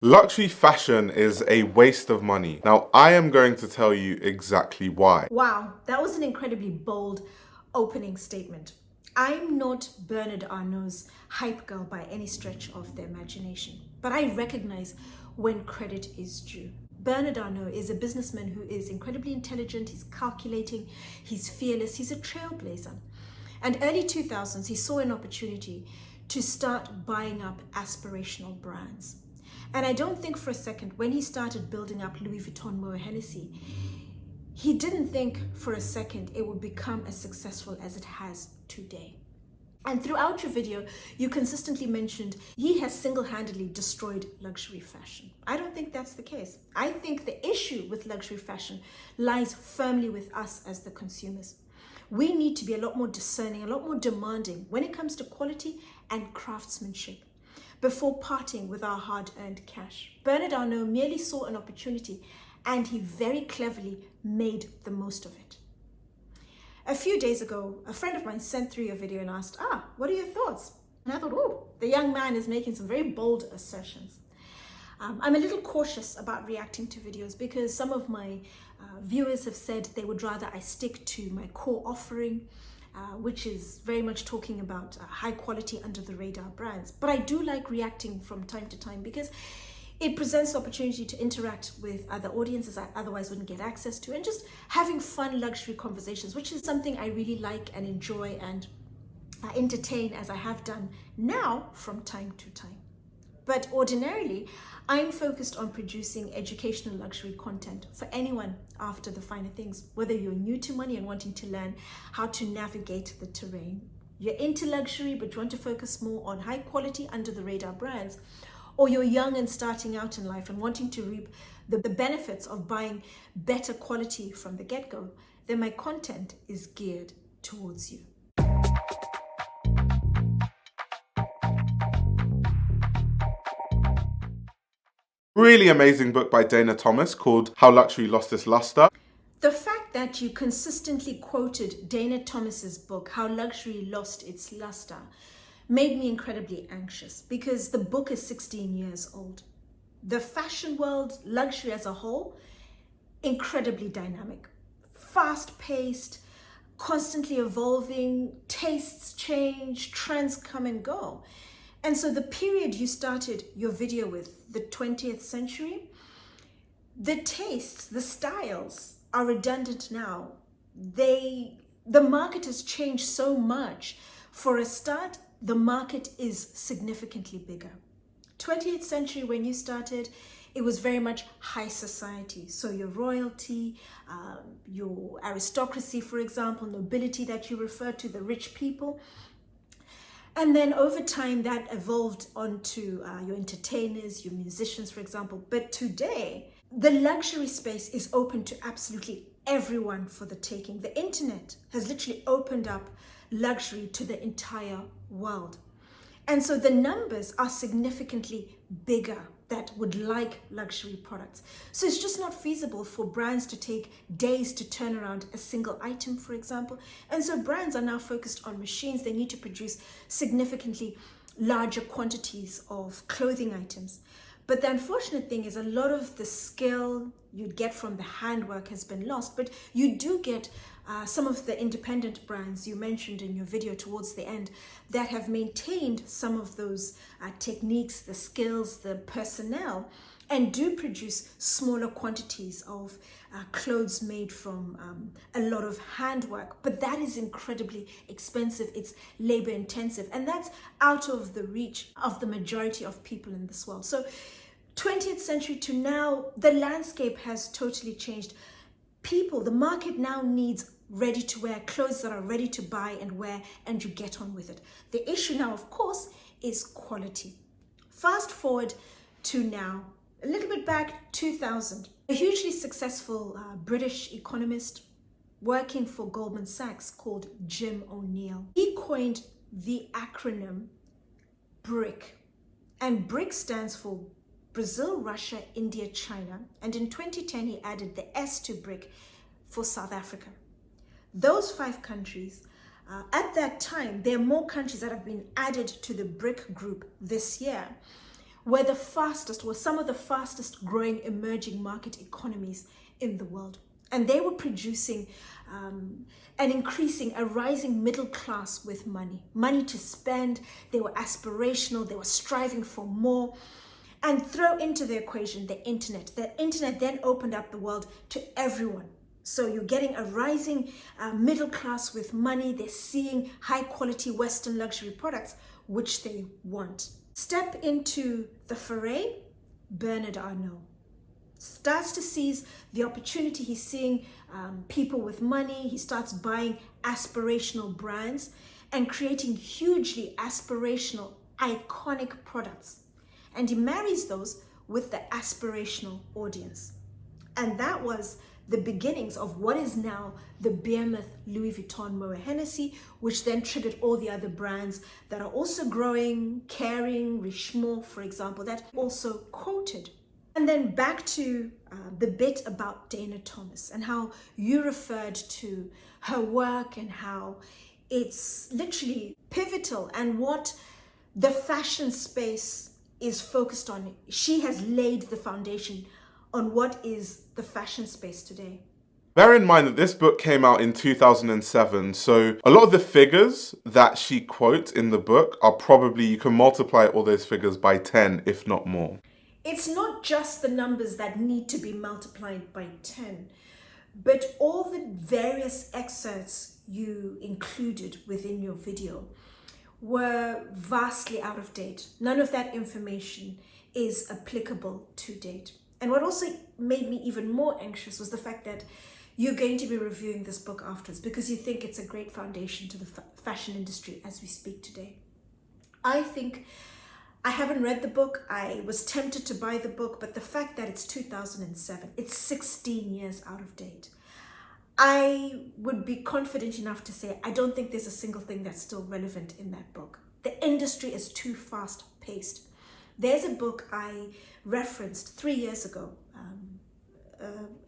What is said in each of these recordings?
Luxury fashion is a waste of money. Now, I am going to tell you exactly why. Wow, that was an incredibly bold opening statement. I'm not Bernard Arnault's hype girl by any stretch of the imagination, but I recognize when credit is due. Bernard Arnault is a businessman who is incredibly intelligent, he's calculating, he's fearless, he's a trailblazer. And early 2000s, he saw an opportunity to start buying up aspirational brands. And I don't think for a second, when he started building up Louis Vuitton, Moët Hennessy, he didn't think for a second it would become as successful as it has today. And throughout your video, you consistently mentioned he has single-handedly destroyed luxury fashion. I don't think that's the case. I think the issue with luxury fashion lies firmly with us as the consumers. We need to be a lot more discerning, a lot more demanding when it comes to quality and craftsmanship before parting with our hard-earned cash. Bernard Arnault merely saw an opportunity and he very cleverly made the most of it. A few days ago, a friend of mine sent through your video and asked, what are your thoughts? And I thought, the young man is making some very bold assertions. I'm a little cautious about reacting to videos because some of my viewers have said they would rather I stick to my core offering, which is very much talking about high quality under the radar brands. But I do like reacting from time to time because it presents the opportunity to interact with other audiences I otherwise wouldn't get access to, and just having fun luxury conversations, which is something I really like and enjoy and entertain, as I have done now from time to time. But ordinarily, I'm focused on producing educational luxury content for anyone after the finer things, whether you're new to money and wanting to learn how to navigate the terrain, you're into luxury but you want to focus more on high quality under the radar brands, or you're young and starting out in life and wanting to reap the benefits of buying better quality from the get-go, then my content is geared towards you. Really amazing book by Dana Thomas called How Luxury Lost Its Luster. The fact that you consistently quoted Dana Thomas's book, How Luxury Lost Its Luster, made me incredibly anxious because the book is 16 years old. The fashion world, luxury as a whole, incredibly dynamic, fast-paced, constantly evolving, tastes change, trends come and go. And so the period you started your video with, the 20th century, the tastes, the styles are redundant now. The market has changed so much. For a start, the market is significantly bigger. 20th century, when you started, it was very much high society. So your royalty, your aristocracy, for example, nobility that you refer to, the rich people. And then over time that evolved onto your entertainers, your musicians, for example. But today, the luxury space is open to absolutely everyone for the taking. The internet has literally opened up luxury to the entire world. And so the numbers are significantly bigger that would like luxury products. So it's just not feasible for brands to take days to turn around a single item, for example. And so brands are now focused on machines. They need to produce significantly larger quantities of clothing items. But the unfortunate thing is a lot of the skill you'd get from the handwork has been lost, but you do get some of the independent brands you mentioned in your video towards the end that have maintained some of those techniques, the skills, the personnel, and do produce smaller quantities of clothes made from a lot of handwork. But that is incredibly expensive, it's labor intensive, and that's out of the reach of the majority of people in this world. So 20th century to now, the landscape has totally changed. The market now needs ready-to-wear clothes that are ready to buy and wear, and you get on with it. The issue now, of course, is quality. Fast forward to now, a little bit back, 2000. A hugely successful British economist working for Goldman Sachs called Jim O'Neill. He coined the acronym BRIC, and BRIC stands for Brazil, Russia, India, China, and in 2010 he added the S to BRIC for South Africa. Those 5 countries, at that time, there are more countries that have been added to the BRIC group this year, were the fastest, or some of the fastest growing emerging market economies in the world. And they were producing and increasing a rising middle class with money to spend. They were aspirational, they were striving for more. And throw into the equation the internet. The internet then opened up the world to everyone. So you're getting a rising middle class with money. They're seeing high quality Western luxury products, which they want. Step into the foray, Bernard Arnault starts to seize the opportunity. He's seeing people with money. He starts buying aspirational brands and creating hugely aspirational, iconic products. And he marries those with the aspirational audience. And that was the beginnings of what is now the behemoth Louis Vuitton Moet Hennessy, which then triggered all the other brands that are also growing, Kering, Richemont, for example, that also quoted. And then back to the bit about Dana Thomas and how you referred to her work and how it's literally pivotal and what the fashion space is focused on. She has laid the foundation on what is the fashion space today. Bear in mind that this book came out in 2007, so a lot of the figures that she quotes in the book are probably, you can multiply all those figures by 10, if not more. It's not just the numbers that need to be multiplied by 10, but all the various excerpts you included within your video were vastly out of date. None of that information is applicable to date. And what also made me even more anxious was the fact that you're going to be reviewing this book afterwards because you think it's a great foundation to the fashion industry as we speak today. I think I haven't read the book. I was tempted to buy the book, but the fact that it's 2007, it's 16 years out of date. I would be confident enough to say I don't think there's a single thing that's still relevant in that book. The industry is too fast-paced. There's a book I referenced 3 years ago.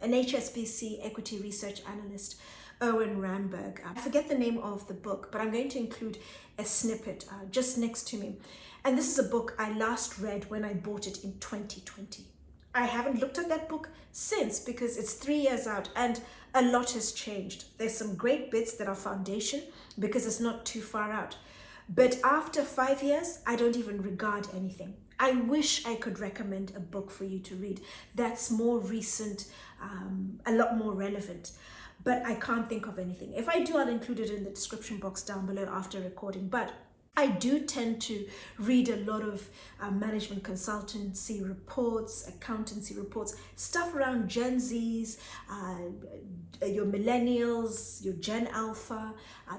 An HSBC equity research analyst, Erwin Ramberg. I forget the name of the book, but I'm going to include a snippet just next to me. And this is a book I last read when I bought it in 2020. I haven't looked at that book since because it's 3 years out and a lot has changed. There's some great bits that are foundation because it's not too far out. But after 5 years, I don't even regard anything. I wish I could recommend a book for you to read that's more recent, a lot more relevant. But I can't think of anything. If I do, I'll include it in the description box down below after recording. But I do tend to read a lot of management consultancy reports, accountancy reports, stuff around Gen Zs, your Millennials, your Gen Alpha,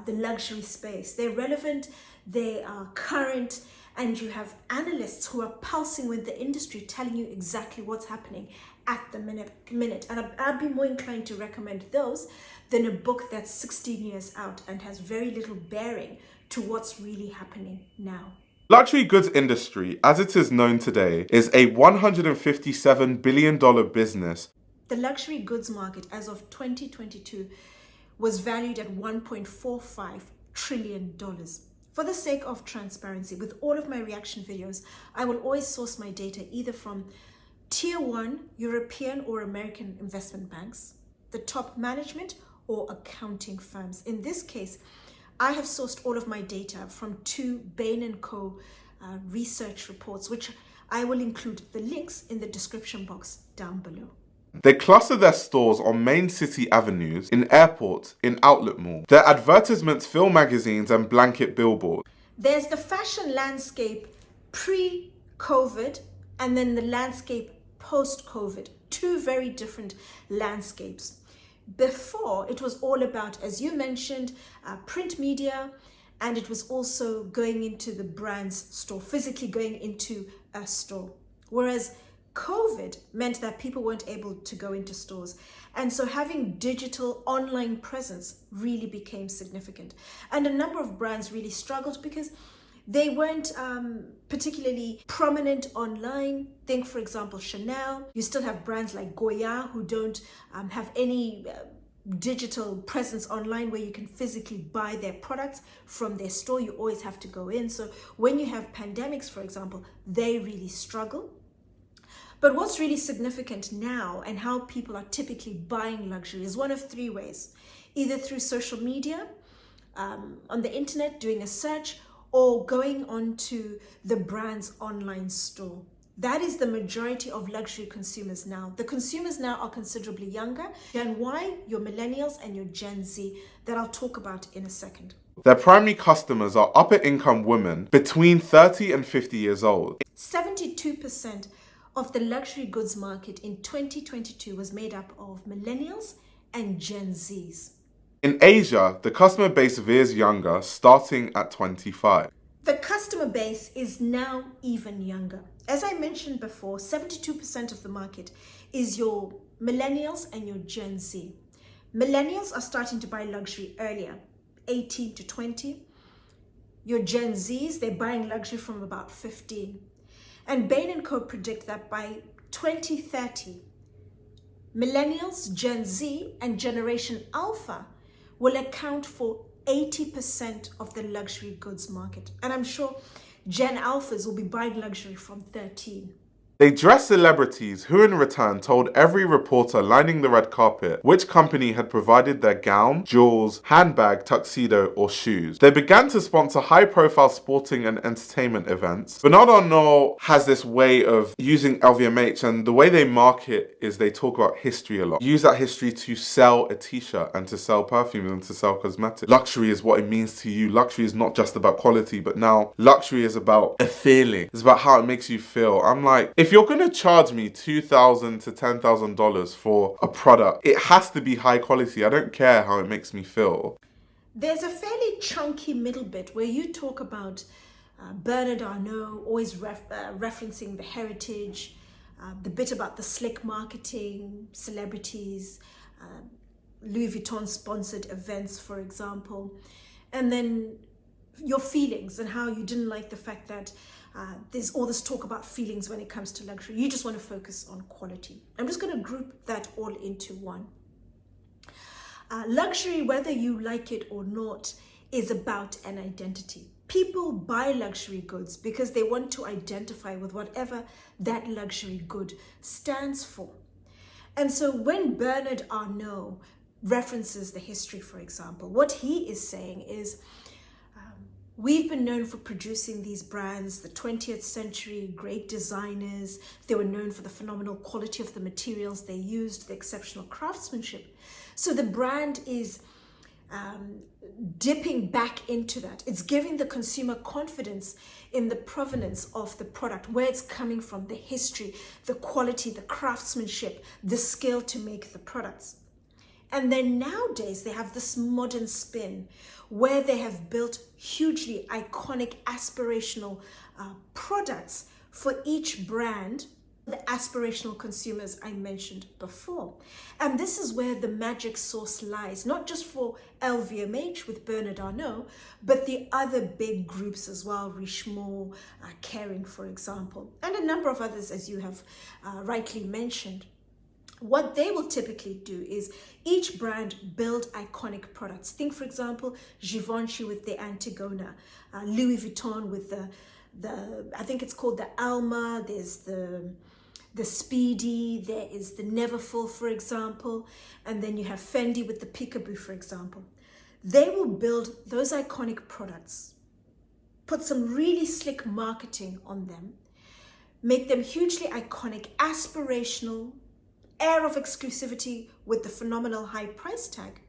the luxury space. They're relevant, they are current, and you have analysts who are pulsing with the industry, telling you exactly what's happening at the minute. And I'd be more inclined to recommend those than a book that's 16 years out and has very little bearing to what's really happening now. Luxury goods industry, as it is known today, is a $157 billion business. The luxury goods market as of 2022 was valued at $1.45 trillion. For the sake of transparency, with all of my reaction videos, I will always source my data either from Tier 1 European or American investment banks, the top management or accounting firms. In this case, I have sourced all of my data from 2 Bain & Co. research reports, which I will include the links in the description box down below. They cluster their stores on main city avenues, in airports, in outlet malls. Their advertisements fill magazines and blanket billboards. There's the fashion landscape pre-COVID and then the landscape post-COVID. 2 very different landscapes. Before, it was all about, as you mentioned, print media, and it was also going into the brand's store, physically going into a store. Whereas COVID meant that people weren't able to go into stores. And so having digital online presence really became significant. And a number of brands really struggled because they weren't particularly prominent online. Think, for example, Chanel. You still have brands like Goya who don't have any digital presence online where you can physically buy their products from their store. You always have to go in. So when you have pandemics, for example, they really struggle. But what's really significant now and how people are typically buying luxury is one of three ways: either through social media, on the internet, doing a search, or going onto the brand's online store. That is the majority of luxury consumers now. The consumers now are considerably younger. Gen Y, your millennials, and your Gen Z, that I'll talk about in a second. Their primary customers are upper income women between 30 and 50 years old. 72% of the luxury goods market in 2022 was made up of millennials and Gen Zs. In Asia, the customer base veers younger, starting at 25. The customer base is now even younger. As I mentioned before, 72% of the market is your millennials and your Gen Z. Millennials are starting to buy luxury earlier, 18 to 20. Your Gen Zs, they're buying luxury from about 15. And Bain & Co predict that by 2030, millennials, Gen Z, and Generation Alpha will account for 80% of the luxury goods market. And I'm sure Gen Alphas will be buying luxury from 13. They dressed celebrities who in return told every reporter lining the red carpet which company had provided their gown, jewels, handbag, tuxedo, or shoes. They began to sponsor high-profile sporting and entertainment events. Bernard Arnault has this way of using LVMH, and the way they market is they talk about history a lot. Use that history to sell a t-shirt and to sell perfumes and to sell cosmetics. Luxury is what it means to you. Luxury is not just about quality, but now luxury is about a feeling. It's about how it makes you feel. I'm like, if you're going to charge me $2,000 to $10,000 for a product, it has to be high quality. I don't care how it makes me feel. There's a fairly chunky middle bit where you talk about Bernard Arnault always referencing the heritage, the bit about the slick marketing, celebrities, Louis Vuitton sponsored events, for example, and then your feelings and how you didn't like the fact that there's all this talk about feelings when it comes to luxury. You just want to focus on quality. I'm just going to group that all into one. Luxury, whether you like it or not, is about an identity. People buy luxury goods because they want to identify with whatever that luxury good stands for. And so when Bernard Arnault references the history, for example, what he is saying is, we've been known for producing these brands, the 20th century, great designers. They were known for the phenomenal quality of the materials they used, the exceptional craftsmanship. So the brand is dipping back into that. It's giving the consumer confidence in the provenance of the product, where it's coming from, the history, the quality, the craftsmanship, the skill to make the products. And then nowadays they have this modern spin where they have built hugely iconic, aspirational products for each brand, the aspirational consumers I mentioned before. And this is where the magic sauce lies, not just for LVMH with Bernard Arnault, but the other big groups as well, Richemont, Kering, for example, and a number of others, as you have rightly mentioned. What they will typically do is each brand build iconic products. Think, for example, Givenchy with the Antigona, Louis Vuitton with the I think it's called the Alma. There's the Speedy. There is the Neverfull, for example, and then you have Fendi with the Peekaboo, for example. They will build those iconic products, put some really slick marketing on them, make them hugely iconic, aspirational, air of exclusivity with the phenomenal high price tag.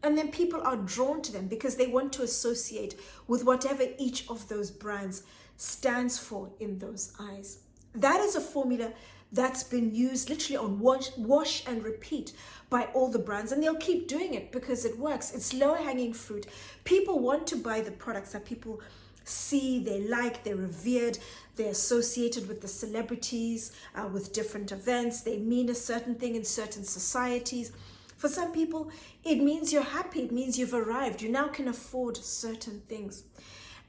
And then people are drawn to them because they want to associate with whatever each of those brands stands for in those eyes. That is a formula that's been used literally on wash and repeat by all the brands, and they'll keep doing it because it works. It's lower hanging fruit. People want to buy the products that people see, they like, they're revered, they're associated with the celebrities, with different events. They mean a certain thing in certain societies. For some people, it means you're happy. It means you've arrived. You now can afford certain things.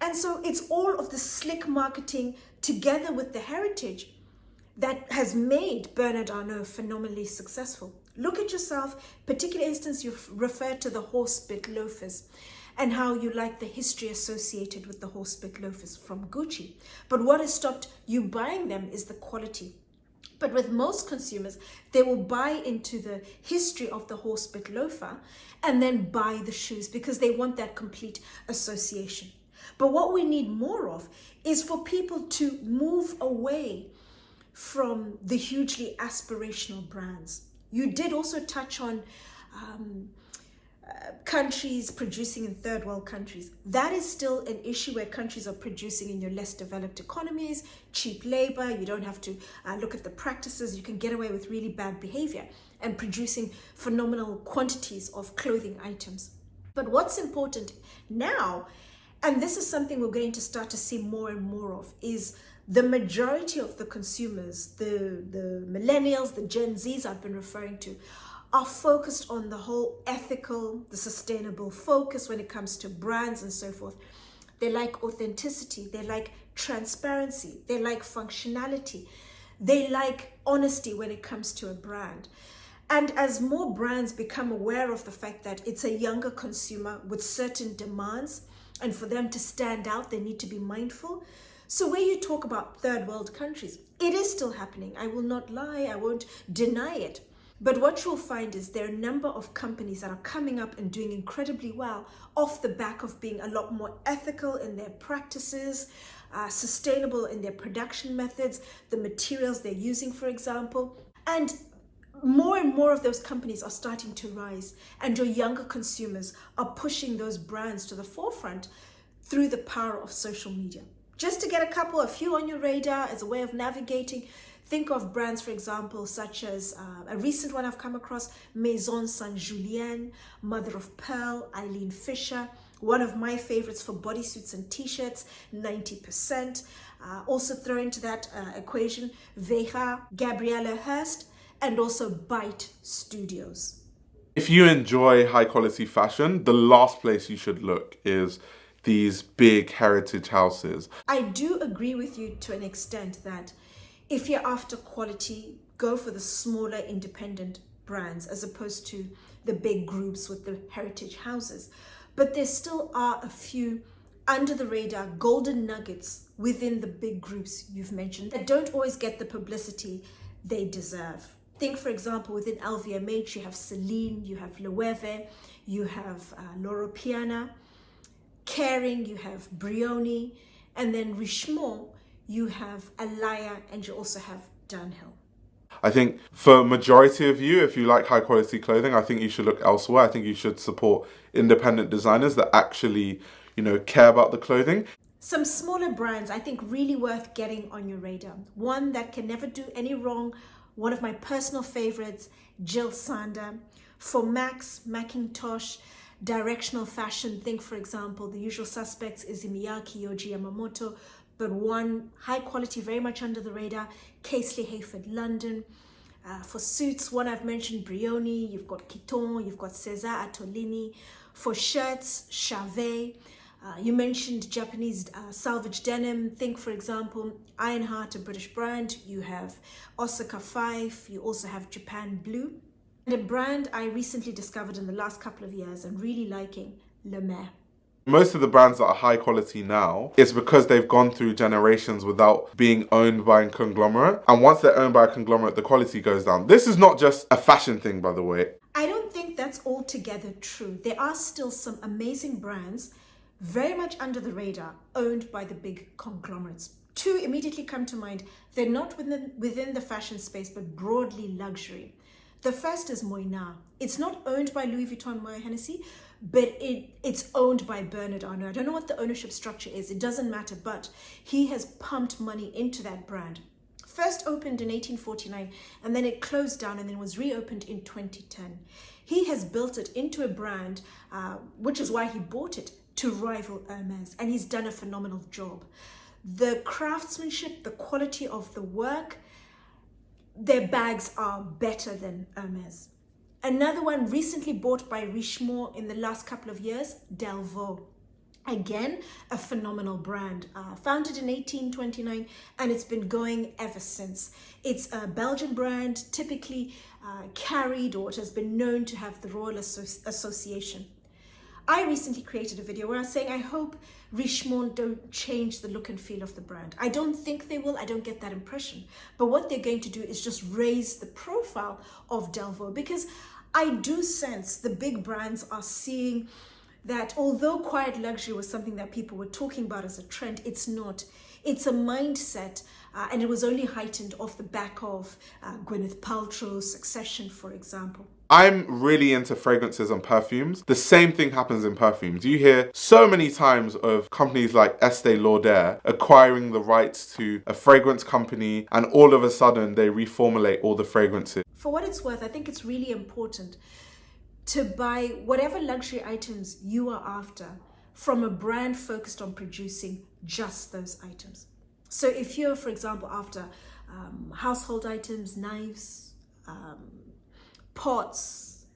And so it's all of the slick marketing together with the heritage that has made Bernard Arnault phenomenally successful. Look at yourself. Particular instance, you refer to the horse-bit loafers and how you like the history associated with the horse-bit loafers from Gucci. But what has stopped you buying them is the quality. But with most consumers, they will buy into the history of the horse-bit loafer and then buy the shoes because they want that complete association. But what we need more of is for people to move away from the hugely aspirational brands. You did also touch on countries producing in third world countries. That is still an issue where countries are producing in your less developed economies, cheap labor, you don't have to look at the practices, you can get away with really bad behavior and producing phenomenal quantities of clothing items. But what's important now, and this is something we're going to start to see more and more of, is the majority of the consumers, the millennials, the Gen Zs I've been referring to, are focused on the whole ethical, the sustainable focus when it comes to brands and so forth. They like authenticity, they like transparency, they like functionality, they like honesty when it comes to a brand. And as more brands become aware of the fact that it's a younger consumer with certain demands, and for them to stand out, they need to be mindful. So where you talk about third world countries, it is still happening. I will not lie, I won't deny it. But what you'll find is there are a number of companies that are coming up and doing incredibly well off the back of being a lot more ethical in their practices, sustainable in their production methods, the materials they're using, for example. And more of those companies are starting to rise, and your younger consumers are pushing those brands to the forefront through the power of social media. Just to get a few on your radar as a way of navigating, think of brands, for example, such as a recent one I've come across, Maison Julienne, Mother of Pearl, Eileen Fischer, one of my favorites for bodysuits and t-shirts, 90%. Also throw into that equation, Vega, Gabriela Hearst, and also Byte Studios. If you enjoy high quality fashion, the last place you should look is these big heritage houses. I do agree with you to an extent that if you're after quality, go for the smaller independent brands as opposed to the big groups with the heritage houses. But there still are a few under the radar golden nuggets within the big groups you've mentioned that don't always get the publicity they deserve. Think, for example, within LVMH, you have Céline, you have Loewe, you have Loro Piana. Kering, you have Brioni, and then Richemont, you have Alaia, and you also have Dunhill. I think for majority of you, if you like high quality clothing, I think you should look elsewhere. I think you should support independent designers that actually, care about the clothing. Some smaller brands, I think, really worth getting on your radar. One that can never do any wrong, one of my personal favorites, Jil Sander. For Macintosh, directional fashion, think, for example, the usual suspects, Issey Miyaki, Yohji Yamamoto, but one high quality, very much under the radar, Hayford, London. For suits, one I've mentioned, Brioni, you've got Kiton, you've got Attolini. For shirts, Charvet. You mentioned Japanese salvage denim. Think, for example, Ironheart, a British brand. You have Osaka 5. You also have Japan Blue. And a brand I recently discovered in the last couple of years and really liking, Lemaire. Most of the brands that are high quality now is because they've gone through generations without being owned by a conglomerate. And once they're owned by a conglomerate, the quality goes down. This is not just a fashion thing, by the way. I don't think that's altogether true. There are still some amazing brands, very much under the radar, owned by the big conglomerates. Two immediately come to mind. They're not within the fashion space, but broadly luxury. The first is Moynat. It's not owned by Louis Vuitton Moët Hennessy, but it's owned by Bernard Arnault. I don't know what the ownership structure is. It doesn't matter, but he has pumped money into that brand. First opened in 1849, and then it closed down and then was reopened in 2010. He has built it into a brand, which is why he bought it, to rival Hermès, and he's done a phenomenal job. The craftsmanship, the quality of the work, their bags are better than Hermès. Another one recently bought by Richemont in the last couple of years, Delvaux. Again, a phenomenal brand, founded in 1829, and it's been going ever since. It's a Belgian brand, typically carried, or it has been known to have the Royal Association. I recently created a video where I was saying I hope Richemont don't change the look and feel of the brand. I don't think they will, I don't get that impression. But what they're going to do is just raise the profile of Delvaux, because I do sense the big brands are seeing that although quiet luxury was something that people were talking about as a trend, it's not. It's a mindset, and it was only heightened off the back of Gwyneth Paltrow's Succession, for example. I'm really into fragrances and perfumes. The same thing happens in perfumes. You hear so many times of companies like Estee Lauder acquiring the rights to a fragrance company, and all of a sudden they reformulate all the fragrances. For what it's worth, I think it's really important to buy whatever luxury items you are after from a brand focused on producing just those items. So if you're, for example, after household items, knives, pots,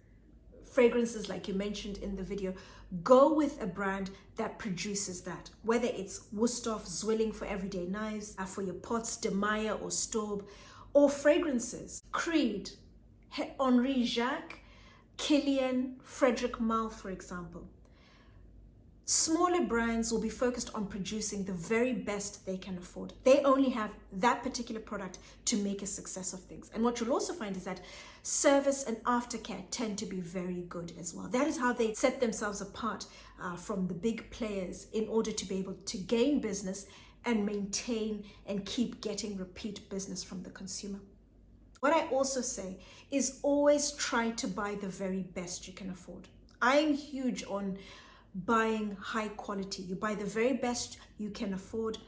fragrances like you mentioned in the video, go with a brand that produces that. Whether it's Wusthof, Zwilling for everyday knives, for your pots, Demeyer or Staub, or fragrances, Creed, Henri Jacques, Kilian, Frederic Malle, for example. Smaller brands will be focused on producing the very best they can afford. They only have that particular product to make a success of things. And what you'll also find is that service and aftercare tend to be very good as well. That is how they set themselves apart from the big players in order to be able to gain business and maintain and keep getting repeat business from the consumer. What I also say is always try to buy the very best you can afford. I am huge on buying high quality. You buy the very best you can afford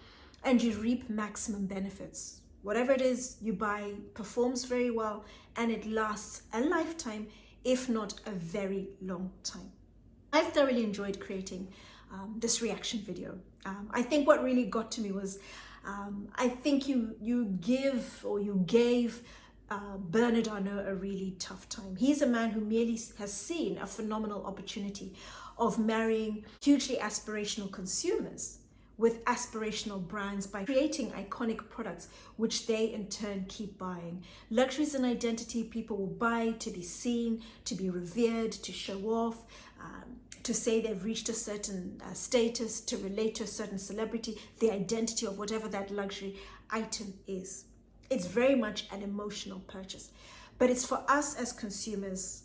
and you reap maximum benefits. Whatever it is you buy performs very well and it lasts a lifetime, if not a very long time. I've thoroughly enjoyed creating this reaction video. I think what really got to me was I think you gave Bernard Arnault a really tough time. He's a man who merely has seen a phenomenal opportunity of marrying hugely aspirational consumers with aspirational brands by creating iconic products which they in turn keep buying. Luxury is an identity people will buy to be seen, to be revered, to show off, to say they've reached a certain status, to relate to a certain celebrity, the identity of whatever that luxury item is. It's very much an emotional purchase, but it's for us as consumers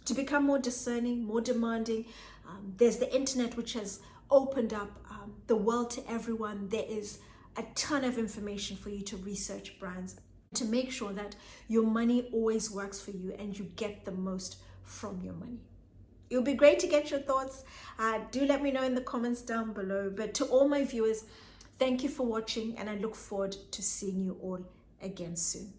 to become more discerning, more demanding. There's the internet, which has opened up the world to everyone. There is a ton of information for you to research brands, to make sure that your money always works for you and you get the most from your money. It would be great to get your thoughts. Do let me know in the comments down below. But to all my viewers, thank you for watching, and I look forward to seeing you all again soon.